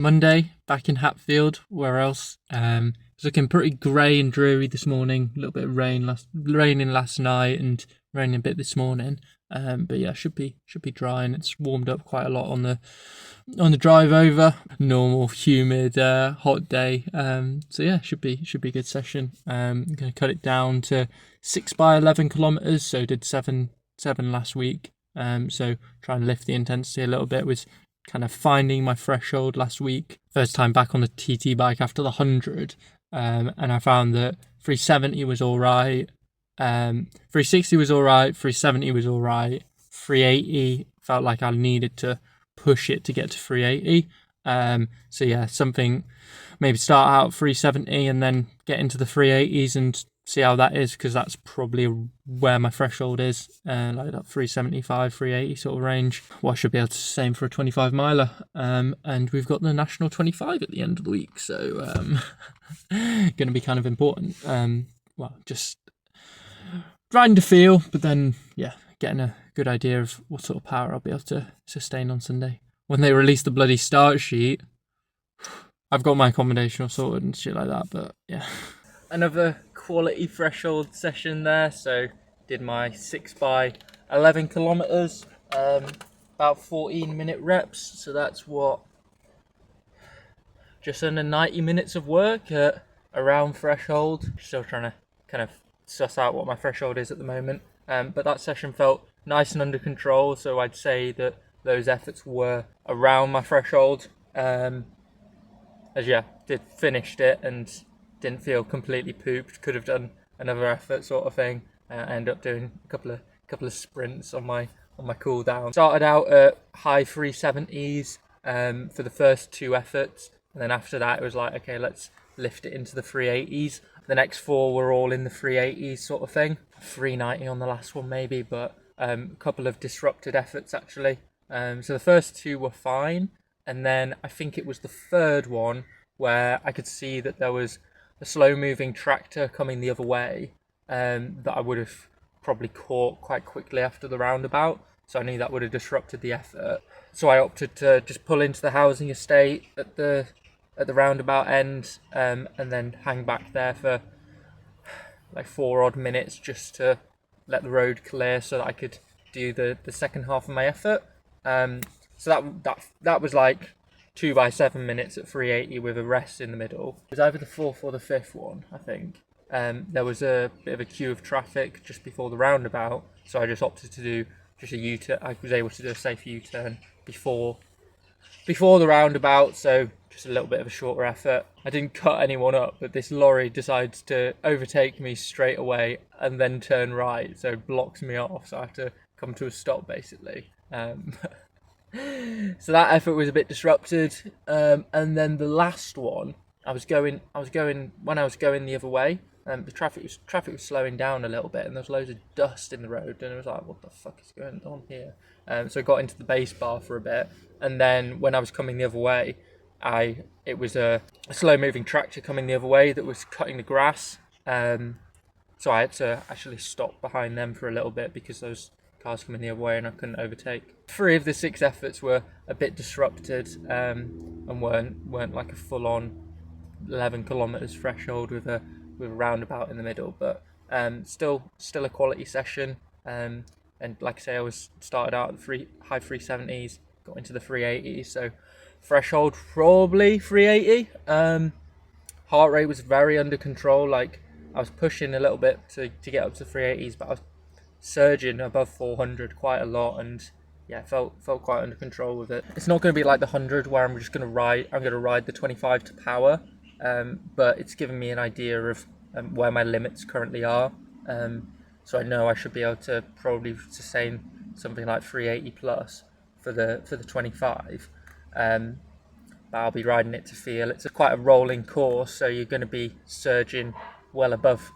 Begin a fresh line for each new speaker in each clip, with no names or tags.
Monday, back in Hatfield. Where else? It's looking pretty grey and dreary this morning. A little bit of raining last night and raining a bit this morning. But yeah, should be dry, and it's warmed up quite a lot on the drive over. Normal, humid, hot day. So yeah, should be a good session. I'm gonna cut it down to 6 by 11 kilometers. So did seven last week. So try and lift the intensity a little bit. Was kind of finding my threshold last week. First time back on the TT bike after the 100. And I found that 370 was all right. 360 was all right. 370 was all right. 380 felt like I needed to push it to get to 380. So yeah, something, maybe start out 370 and then get into the 380s and see how that is, because that's probably where my threshold is, like that 375, 380 sort of range. Well, I should be able to sustain for a 25 miler. And we've got the national 25 at the end of the week, so going to be kind of important. Well, just riding to feel, but then yeah, getting a good idea of what sort of power I'll be able to sustain on Sunday. When they release the bloody start sheet, I've got my accommodation all sorted and shit like that, but yeah. Another quality threshold session there, so did my 6 by 11 kilometers, about 14-minute reps, so that's what, just under 90 minutes of work at around threshold. Still trying to kind of suss out what my threshold is at the moment, but that session felt nice and under control, so I'd say that those efforts were around my threshold. As yeah, finished it and didn't feel completely pooped. Could have done another effort, sort of thing. I ended up doing a couple of sprints on my cool down. Started out at high 370s for the first 2 efforts, and then after that it was like, okay, let's lift it into the 380s. The next 4 were all in the 380s sort of thing. 390 on the last one maybe, but a couple of disrupted efforts actually. So the first 2 were fine, and then I think it was the third one where I could see that there was a slow-moving tractor coming the other way, that I would have probably caught quite quickly after the roundabout, so I knew that would have disrupted the effort. So I opted to just pull into the housing estate at the roundabout end, and then hang back there for like 4 odd minutes just to let the road clear so that I could do the second half of my effort. So that was like 2 by 7 minutes at 380 with a rest in the middle. It was either the 4th or the 5th one, I think. There was a bit of a queue of traffic just before the roundabout, so I just opted to do just a U-turn. I was able to do a safe U-turn before the roundabout, so just a little bit of a shorter effort. I didn't cut anyone up, but this lorry decides to overtake me straight away and then turn right, so it blocks me off, so I have to come to a stop basically. So that effort was a bit disrupted, and then the last one, I was going when I was going the other way. The traffic was slowing down a little bit, and there was loads of dust in the road, and it was like, what the fuck is going on here? So I got into the base bar for a bit, and then when I was coming the other way, it was a slow-moving tractor coming the other way that was cutting the grass. So I had to actually stop behind them for a little bit because those cars coming the other way and I couldn't overtake. 3 of the 6 efforts were a bit disrupted, and weren't like a full-on 11 kilometers threshold with a roundabout in the middle, but still a quality session. And like I say, I was started out at the high 370s, got into the 380s, so threshold probably 380. Heart rate was very under control. Like I was pushing a little bit to get up to 380s, but I was surging above 400 quite a lot, and yeah, felt quite under control with it. It's not going to be like the 100 where I'm going to ride the 25 to power, but it's given me an idea of where my limits currently are. So I know I should be able to probably sustain something like 380 plus for the 25. But I'll be riding it to feel. It's quite a rolling course, so you're going to be surging well above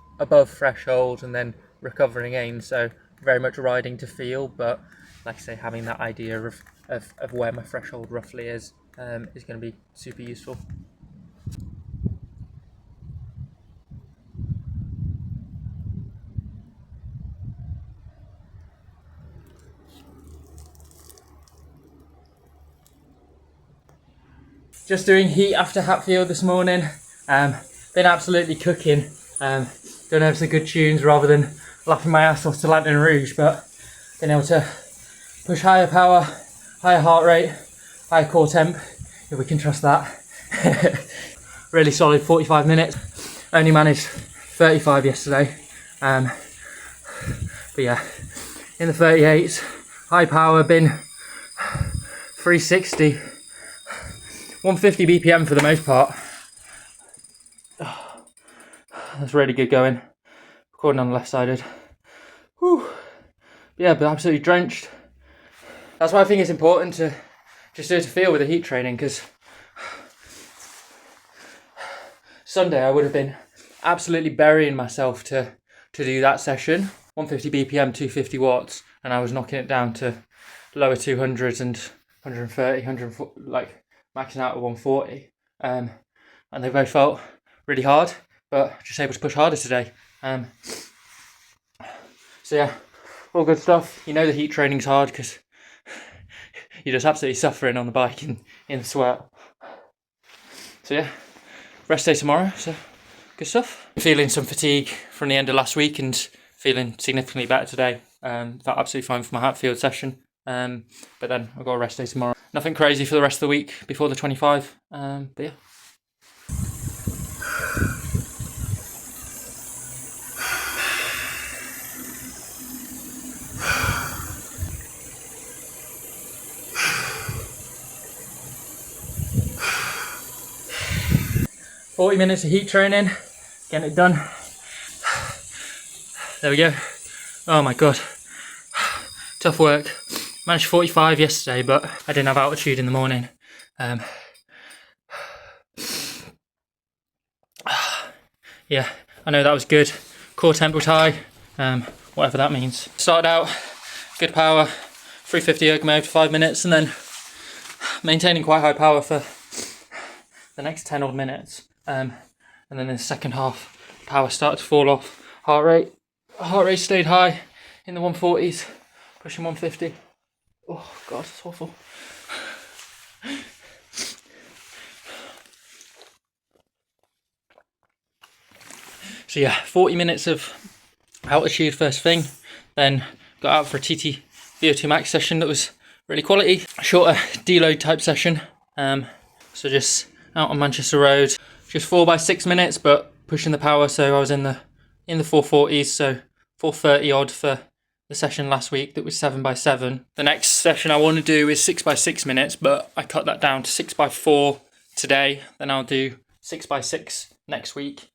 threshold and then recovering again. So very much riding to feel, but like I say, having that idea of where my threshold roughly is going to be super useful. Just doing heat after Hatfield this morning. Been absolutely cooking. Don't have some good tunes rather than laughing my ass off to Lantern Rouge, but been able to push higher power, higher heart rate, higher core temp, if we can trust that. Really solid 45 minutes. Only managed 35 yesterday. But yeah, in the 38s, high power, been 360, 150 BPM for the most part. That's really good going. Recording on the left-sided. Whew. Yeah, but absolutely drenched. That's why I think it's important to just do it to feel with the heat training, because Sunday I would have been absolutely burying myself to do that session. 150 BPM, 250 watts, and I was knocking it down to lower 200s and 130, 140, like maxing out at 140. And they both felt really hard, but just able to push harder today. So yeah, all good stuff. You know the heat training's hard because you're just absolutely suffering on the bike in the sweat. So yeah, rest day tomorrow, so good stuff. Feeling some fatigue from the end of last week and feeling significantly better today. Felt absolutely fine for my Hatfield session. But then I've got a rest day tomorrow. Nothing crazy for the rest of the week before the 25. But yeah. "40 minutes of heat training, getting it done." There we go. Oh my god. Tough work. Managed 45 yesterday, but I didn't have altitude in the morning. Yeah, I know that was good. Core temp was high, whatever that means. Started out, good power, 350 erg mode for 5 minutes, and then maintaining quite high power for the next 10 odd minutes. And then in the second half, power started to fall off. Heart rate stayed high in the 140s, pushing 150. Oh god, it's awful. So yeah, 40 minutes of altitude first thing, then got out for a TT VO2 max session that was really quality. Shorter deload type session. So just out on Manchester Road, just 4x6 minutes, but pushing the power. So I was in the 440s, so 430 odd for the session last week that was 7x7. The next session I want to do is 6x6 minutes, but I cut that down to 6x4 today. Then I'll do 6x6 next week.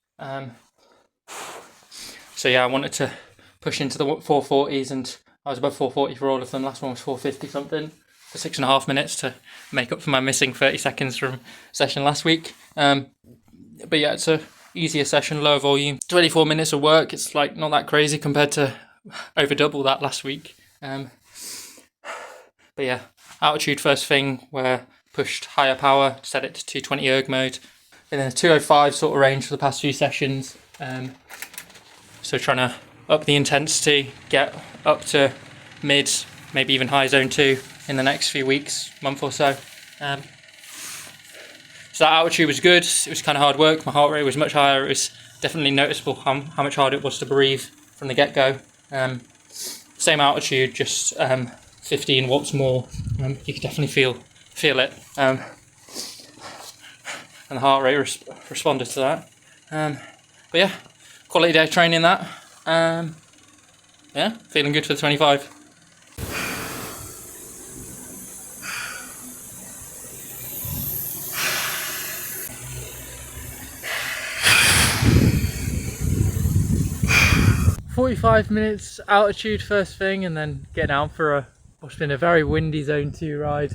So yeah, I wanted to push into the 440s, and I was above 440 for all of them. Last one was 450 something for 6.5 minutes to make up for my missing 30 seconds from session last week. But yeah, it's a easier session, lower volume. 24 minutes of work. It's like not that crazy compared to over double that last week. But yeah, altitude first thing, where pushed higher power, set it to 220 erg mode. In a 205 sort of range for the past few sessions. So trying to up the intensity, get up to mid, maybe even high zone 2 in the next few weeks, month or so. So that altitude was good. It was kind of hard work. My heart rate was much higher. It was definitely noticeable how much harder it was to breathe from the get-go. Same altitude, just 15 watts more. You could definitely feel it. And the heart rate responded to that. But yeah, quality day of training that. Yeah, feeling good for the 25. "45 minutes altitude first thing, and then getting out for what's been a very windy zone 2 ride.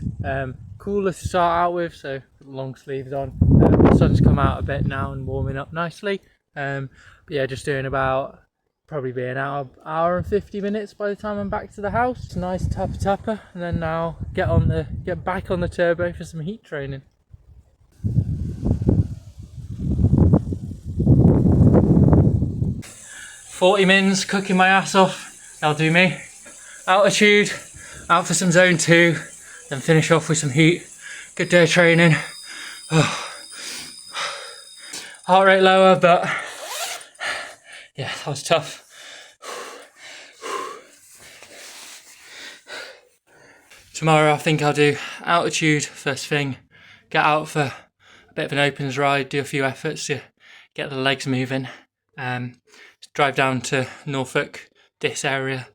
Cooler to start out with, so put the long sleeves on. The sun's come out a bit now and warming up nicely. But yeah, just doing about probably be an hour and 50 minutes by the time I'm back to the house. It's a nice tapper, and then now get back on the turbo for some heat training. 40 mins, cooking my ass off. That'll do me. Altitude, out for some zone 2, then finish off with some heat. Good day of training. Heart rate lower, but yeah, that was tough. Tomorrow I think I'll do altitude first thing, get out for a bit of an opens ride, do a few efforts to get the legs moving, drive down to Norfolk, this area.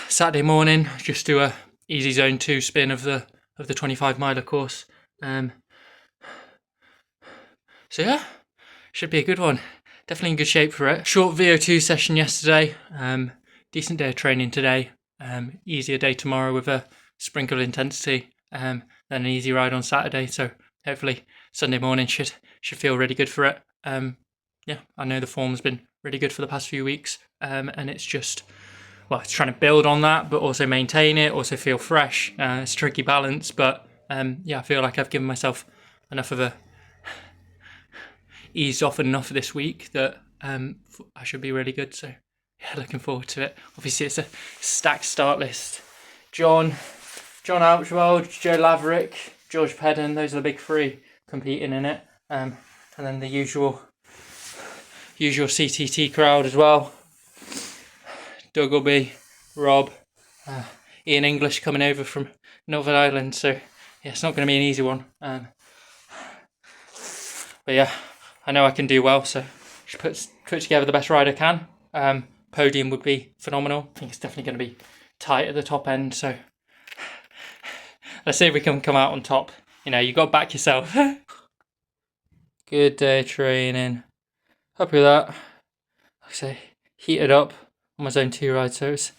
Saturday morning, just do a easy zone 2 spin of the 25 miler course. So yeah, should be a good one. Definitely in good shape for it. Short VO2 session yesterday, decent day of training today, easier day tomorrow with a sprinkle of intensity, then an easy ride on Saturday. So hopefully Sunday morning should feel really good for it. Yeah, I know the form's been really good for the past few weeks, and it's just, well, it's trying to build on that, but also maintain it, also feel fresh. It's a tricky balance, but yeah, I feel like I've given myself enough of a eased off enough this week that I should be really good. So yeah, looking forward to it. Obviously, it's a stacked start list. John Ouchwell, Joe Laverick, George Pedden, those are the big three competing in it. And then the usual CTT crowd as well. Doug will be, Rob, Ian English coming over from Northern Ireland. So yeah, it's not going to be an easy one. But yeah, I know I can do well, so should put together the best ride I can. Podium would be phenomenal. I think it's definitely going to be tight at the top end, so let's see if we can come out on top. You know, you got to back yourself. Good day of training. Happy with that. Like I say, heated up on my zone 2 ride, so it's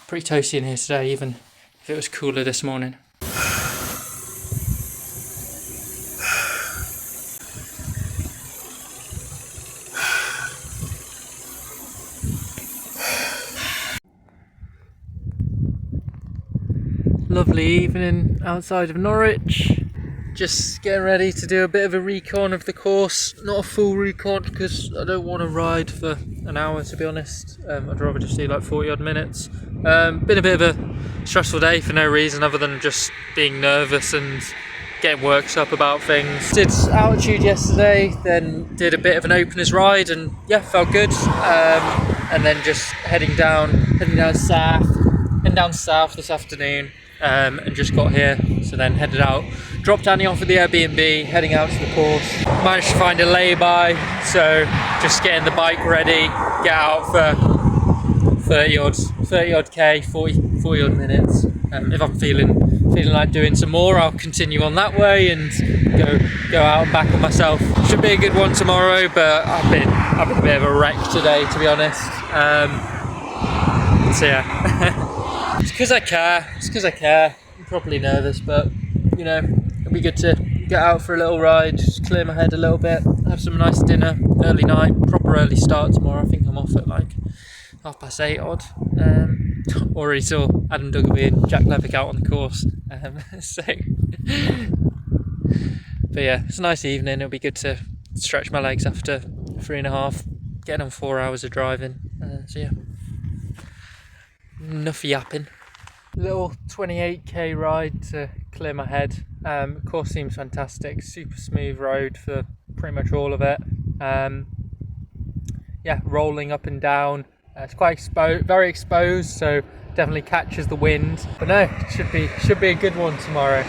pretty toasty in here today, even if it was cooler this morning. Lovely evening outside of Norwich. Just getting ready to do a bit of a recon of the course. Not a full recon because I don't want to ride for an hour, to be honest. I'd rather just do like 40 odd minutes. Been a bit of a stressful day for no reason other than just being nervous and getting worked up about things. Did altitude yesterday, then did a bit of an openers ride, and yeah, felt good. And then just heading down south this afternoon. And just got here, so then headed out, dropped Annie off at the Airbnb, heading out to the course. Managed to find a lay-by, so just getting the bike ready, get out for 30 odd K, 40 odd minutes. If I'm feeling like doing some more, I'll continue on that way and go out and back on myself. Should be a good one tomorrow, but I've been a bit of a wreck today, to be honest. So yeah. It's because I care. I'm probably nervous, but you know, it'll be good to get out for a little ride, just clear my head a little bit, have some nice dinner, early night, proper early start tomorrow. I think I'm off at like 8:30 odd. Already saw Adam Duggarby and Jack Levick out on the course. So, but yeah, it's a nice evening. It'll be good to stretch my legs after 3.5, getting on 4 hours of driving. So yeah. Enough yapping. Little 28k ride to clear my head. Course seems fantastic, super smooth road for pretty much all of it. Yeah, rolling up and down. It's quite very exposed, so definitely catches the wind. But no, it should be a good one tomorrow.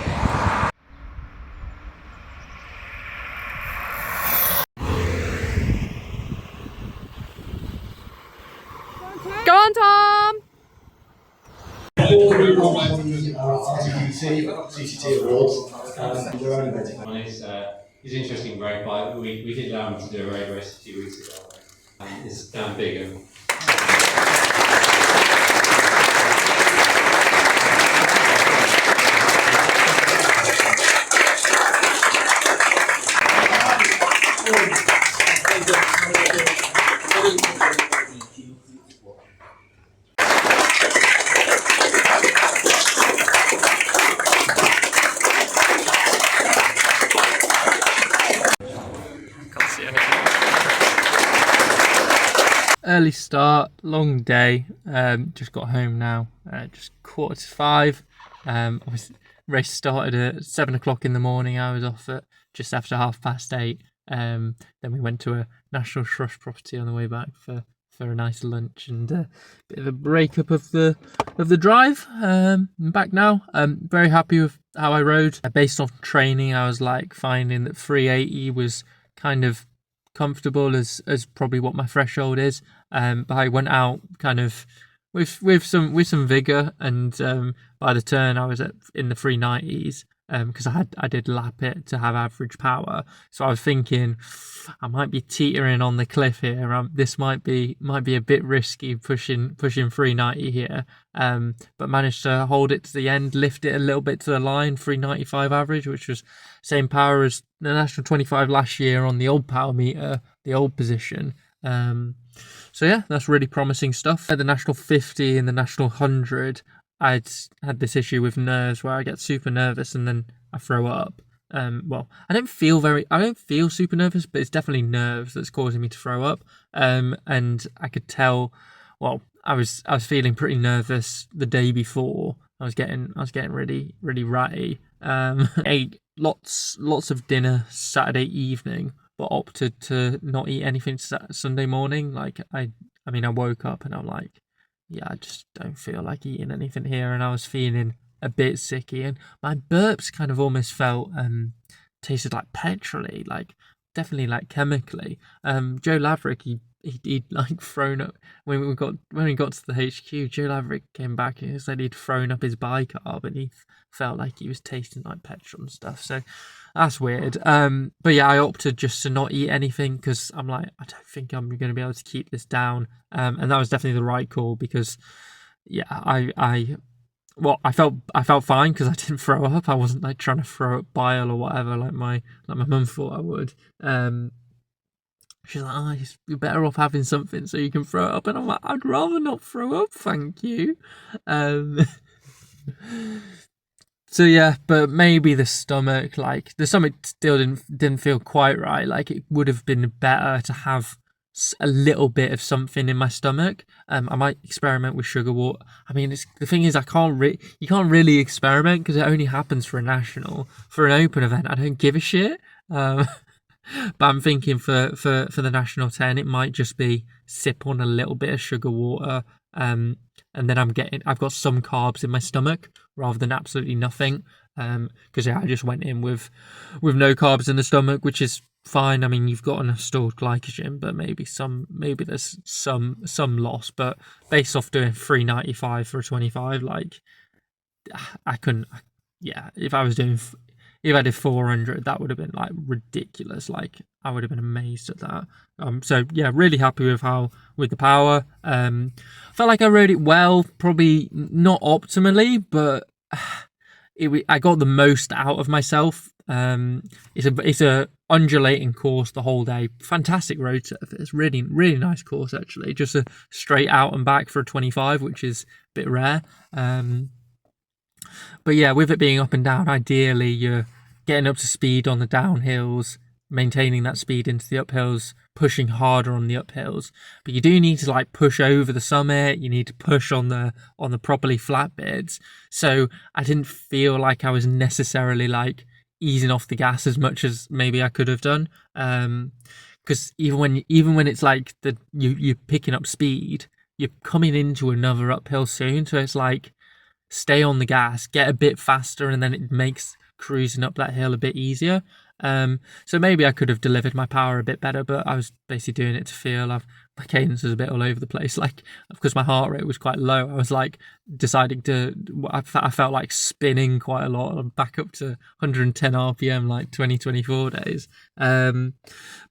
Go on, Tom!
CCT awards. One is interesting road bike. We did allow him to do a road race a few weeks ago. It's Dan Bigham.
Early start, long day. Just got home now. Just 4:45. Obviously, race started at 7 o'clock in the morning. I was off at just after 8:30. Then we went to a National Trust property on the way back for a nice lunch and a bit of a breakup of the drive. I'm back now. I'm very happy with how I rode. Based off training, I was like finding that 380 was kind of comfortable as probably what my threshold is. But I went out kind of with some vigor, and by the turn I was in the 390s. Because I did lap it to have average power, so I was thinking I might be teetering on the cliff here. This might be a bit risky pushing 390 here, but managed to hold it to the end, lift it a little bit to the line, 395 average, which was same power as the National 25 last year on the old power meter, the old position. So yeah, that's really promising stuff. At the National 50 and the National 100, I'd had this issue with nerves where I get super nervous and then I throw up. Well, I don't feel super nervous, but it's definitely nerves that's causing me to throw up. And I could tell, well, I was feeling pretty nervous the day before. I was getting really, really ratty. Ate lots of dinner Saturday evening, but opted to not eat anything Sunday morning. Like I woke up and I'm like, yeah, I just don't feel like eating anything here, and I was feeling a bit sicky, and my burps kind of almost felt tasted like petrol-y, like definitely like chemically. Joe Laverick, he'd like thrown up when we got to the HQ. Joe Laverick came back and he said he'd thrown up his bicarb and he felt like he was tasting like petrol and stuff. So that's weird. But yeah, I opted just to not eat anything because I'm like, I don't think I'm going to be able to keep this down. And that was definitely the right call because, yeah, I felt fine because I didn't throw up. I wasn't like trying to throw up bile or whatever like my mum thought I would. She's like, oh, you're better off having something so you can throw it up. And I'm like, I'd rather not throw up, thank you. So yeah, but maybe the stomach still didn't feel quite right. Like it would have been better to have a little bit of something in my stomach. I might experiment with sugar water. I mean, the thing is, you can't really experiment because it only happens for a national. For an open event, I don't give a shit. But I'm thinking for the National 10, it might just be sip on a little bit of sugar water, and then I've got some carbs in my stomach rather than absolutely nothing. Because I just went in with no carbs in the stomach, which is fine. I mean, you've got enough stored glycogen, but maybe there's some loss. But based off doing 395 for a 25, like I couldn't. Yeah, if I did 400, that would have been like ridiculous. Like I would have been amazed at that. So yeah, really happy with the power. Felt like I rode it well, probably not optimally, but I got the most out of myself. It's a undulating course the whole day. Fantastic road surface. Really, really nice course actually. Just a straight out and back for a 25, which is a bit rare. But yeah, with it being up and down, ideally you're getting up to speed on the downhills, maintaining that speed into the uphills, pushing harder on the uphills. But you do need to like push over the summit. You need to push on the properly flat bits. So I didn't feel like I was necessarily like easing off the gas as much as maybe I could have done. Because even when it's like you're picking up speed, you're coming into another uphill soon. So it's like, stay on the gas, get a bit faster, and then it makes cruising up that hill a bit easier. So maybe I could have delivered my power a bit better, but I was basically doing it to feel. My cadence was a bit all over the place, like because my heart rate was quite low. I was like deciding to. I felt like spinning quite a lot. I'm back up to 110 RPM, like 2024 days. But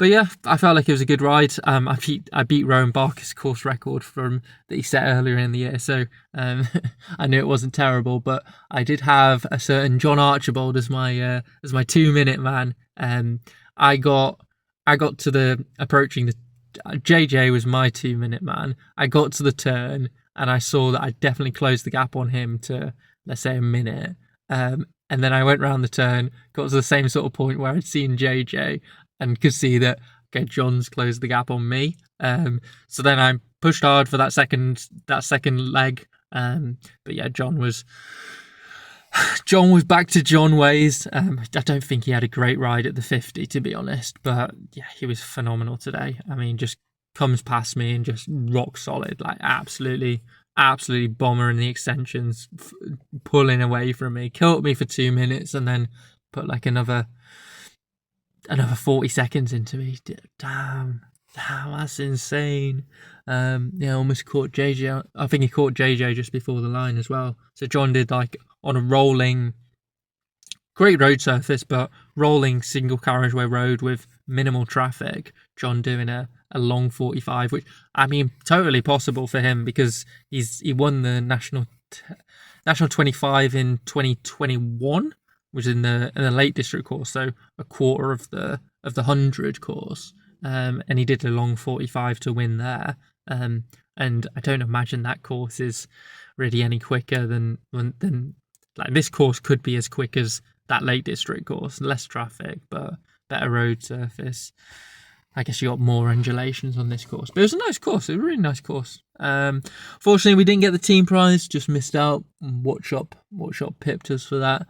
yeah, I felt like it was a good ride. I beat Rowan Barker's course record that he set earlier in the year, so I knew it wasn't terrible. But I did have a certain John Archibald as my 2-minute man. I got to the approaching the JJ was my 2-minute man. I got to the turn and I saw that I definitely closed the gap on him to, let's say, a minute. And then I went round the turn, got to the same sort of point where I'd seen JJ and could see that, okay, John's closed the gap on me. So then I pushed hard for that second leg. But yeah, John was John was back to John ways. I don't think he had a great ride at the 50, to be honest, but yeah, he was phenomenal today. I mean, just comes past me and just rock solid, like absolutely bomber in the extensions, pulling away from me, killed me for 2 minutes, and then put like another 40 seconds into me. Damn, that's insane. Yeah, almost caught JJ. I think he caught JJ just before the line as well. So John did like on a rolling, great road surface, but rolling single carriageway road with minimal traffic. John doing a long 45, which I mean totally possible for him because he won the national 25 in 2021, which is in the Lake District course, so a quarter of the 100 course, and he did a long 45 to win there. And I don't imagine that course is really any quicker than like this course could be as quick as that Lake District course, less traffic but better road surface. I guess you got more undulations on this course, but it was a nice course. It was a really nice course. Fortunately, we didn't get the team prize, just missed out. Watchshop pipped us for that.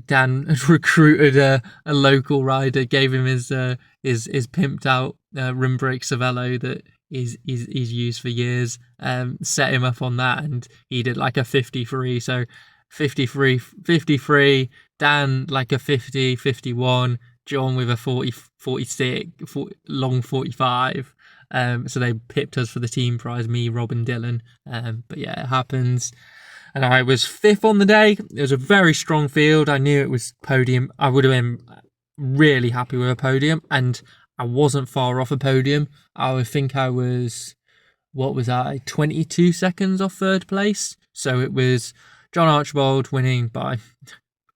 Dan had recruited a local rider, gave him his pimped out rim brake Cervelo that he's used for years. Set him up on that, and he did like a 53. So 53, Dan like a 50, 51. John with a 46, long 45. So they pipped us for the team prize, me, Rob and Dylan. But yeah, it happens. And I was 5th on the day. It was a very strong field. I knew it was podium. I would have been really happy with a podium. And I wasn't far off a podium. I think I was, 22 seconds off 3rd place. So it was John Archibald winning by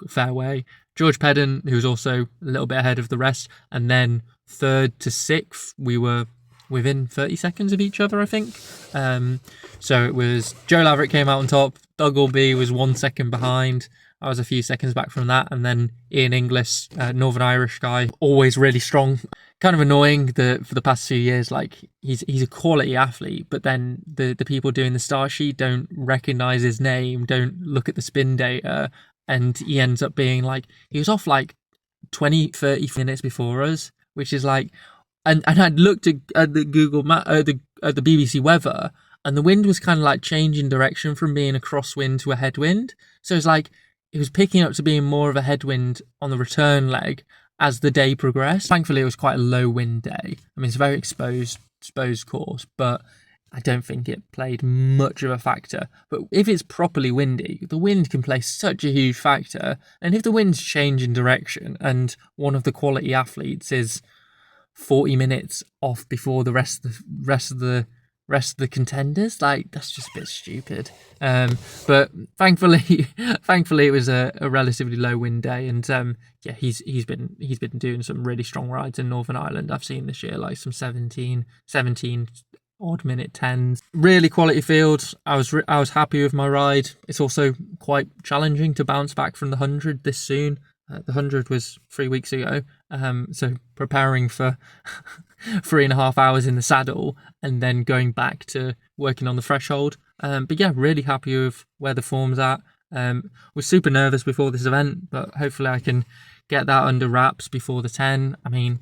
fair way. George Pedden, who was also a little bit ahead of the rest, and then 3rd to 6th, we were within 30 seconds of each other, I think. So it was Joe Laverick came out on top, Doug Albee was 1 second behind, I was a few seconds back from that, and then Ian Inglis, Northern Irish guy, always really strong. Kind of annoying that for the past few years, like he's a quality athlete, but then the people doing the star sheet don't recognise his name, don't look at the spin data, and he ends up being like, he was off like 20-30 minutes before us, which is like, and I'd looked at the Google map, at the BBC weather, and the wind was kind of like changing direction from being a crosswind to a headwind. So it's like, it was picking up to being more of a headwind on the return leg as the day progressed. Thankfully, it was quite a low wind day. I mean, it's a very exposed course, but I don't think it played much of a factor. But if it's properly windy, the wind can play such a huge factor. And if the wind's changing direction and one of the quality athletes is 40 minutes off before the rest of the contenders, like, that's just a bit stupid. But thankfully it was a relatively low wind day, and yeah, he's been doing some really strong rides in Northern Ireland. I've seen this year like some 17 odd minute 10s. Really quality field. I was happy with my ride. It's also quite challenging to bounce back from the 100 this soon. The 100 was 3 weeks ago, so preparing for 3.5 hours in the saddle and then going back to working on the threshold. But yeah, really happy with where the form's at. Was super nervous before this event, but hopefully I can get that under wraps before the 10. I mean,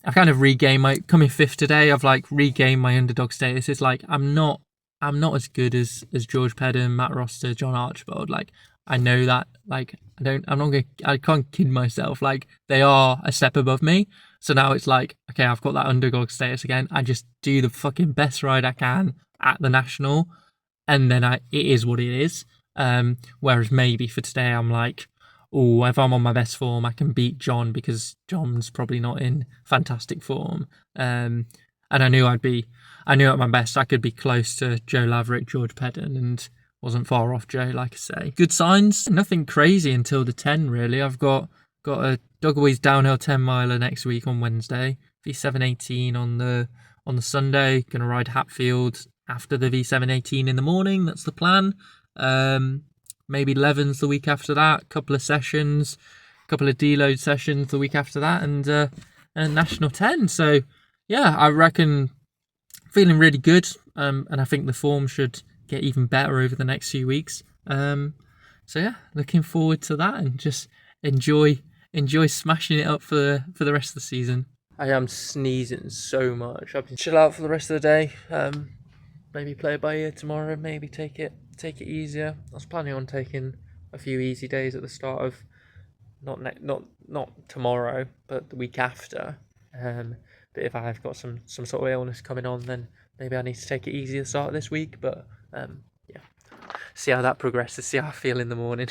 I've kind of regained my, coming 5th today, I've like regained my underdog status. It's like I'm not as good as George Pedden, Matt Roster, John Archibald. Like, I know that, like, I can't kid myself. Like, they are a step above me. So now it's like, okay, I've got that underdog status again. I just do the fucking best ride I can at the national, and then it is what it is. Whereas maybe for today, I'm like, oh, if I'm on my best form, I can beat John because John's probably not in fantastic form. And I knew at my best I could be close to Joe Laverick, George Pedden, and wasn't far off Joe, like I say. Good signs, nothing crazy until the 10 really. I've got a Duggaways downhill 10 miler next week on Wednesday, V718 on the Sunday. Gonna ride Hatfield after the V718 in the morning, that's the plan. Maybe Levens the week after that, couple of sessions, couple of deload sessions the week after that, and National 10. So yeah, I reckon feeling really good, and I think the form should get even better over the next few weeks. So So yeah, looking forward to that and just enjoy smashing it up for the rest of the season. I am sneezing so much. I've been chill out for the rest of the day. Maybe play it by ear tomorrow. Maybe take it easier. I was planning on taking a few easy days at the start of not tomorrow, but the week after. But if I've got some sort of illness coming on, then maybe I need to take it easy at the start of this week. But yeah, see how that progresses. See how I feel in the morning.